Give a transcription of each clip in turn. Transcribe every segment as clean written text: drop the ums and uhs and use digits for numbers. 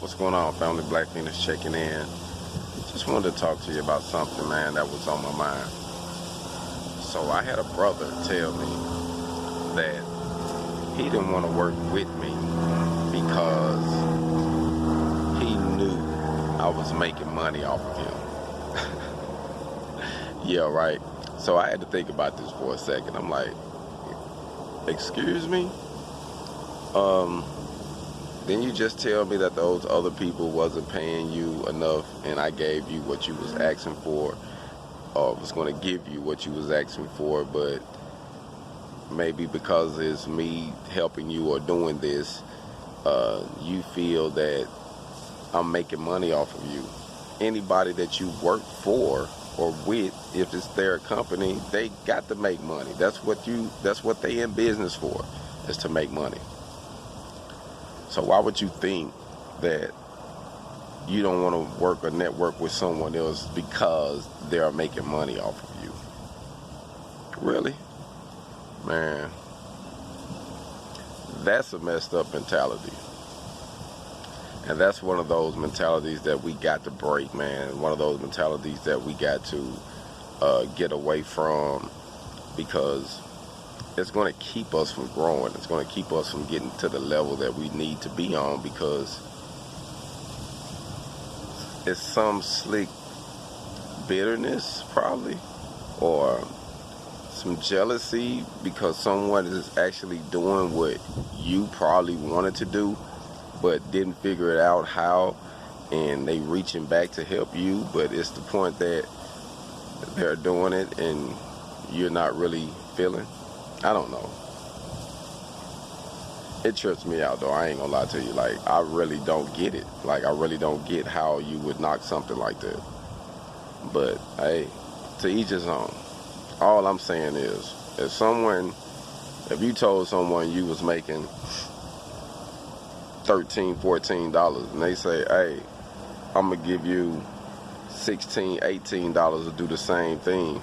What's going on, family? Black Phoenix checking in. Just wanted to talk to you about something, man, that was on my mind. So I had a brother tell me that he didn't want to work with me because he knew I was making money off of him. Yeah, right. So I had to think about this for a second. I'm like, excuse me? Didn't you just tell me that those other people wasn't paying you enough and I gave you what you was asking for, or was going to give you what you was asking for, but maybe because it's me helping you or doing this, you feel that I'm making money off of you. Anybody that you work for or with, if it's their company, they got to make money. That's what they in business for, is to make money. So why would you think that you don't want to work or network with someone else because they're making money off of you? Really? Man, that's a messed up mentality. And that's one of those mentalities that we got to break, man. One of those mentalities that we got to get away from, because it's going to keep us from growing. It's going to keep us from getting to the level that we need to be on, because it's some slick bitterness probably, or some jealousy because someone is actually doing what you probably wanted to do but didn't figure it out how, and they reaching back to help you, but it's the point that they're doing it and you're not really feeling. I don't know. It trips me out though, I ain't gonna lie to you. Like, I really don't get it. Like, I really don't get how you would knock something like that. But hey, to each his own. All I'm saying is, if you told someone you was making $13, $14 and they say, hey, I'm gonna give you $16, $18 to do the same thing,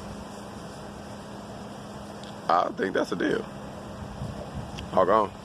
I think that's a deal. Hog on.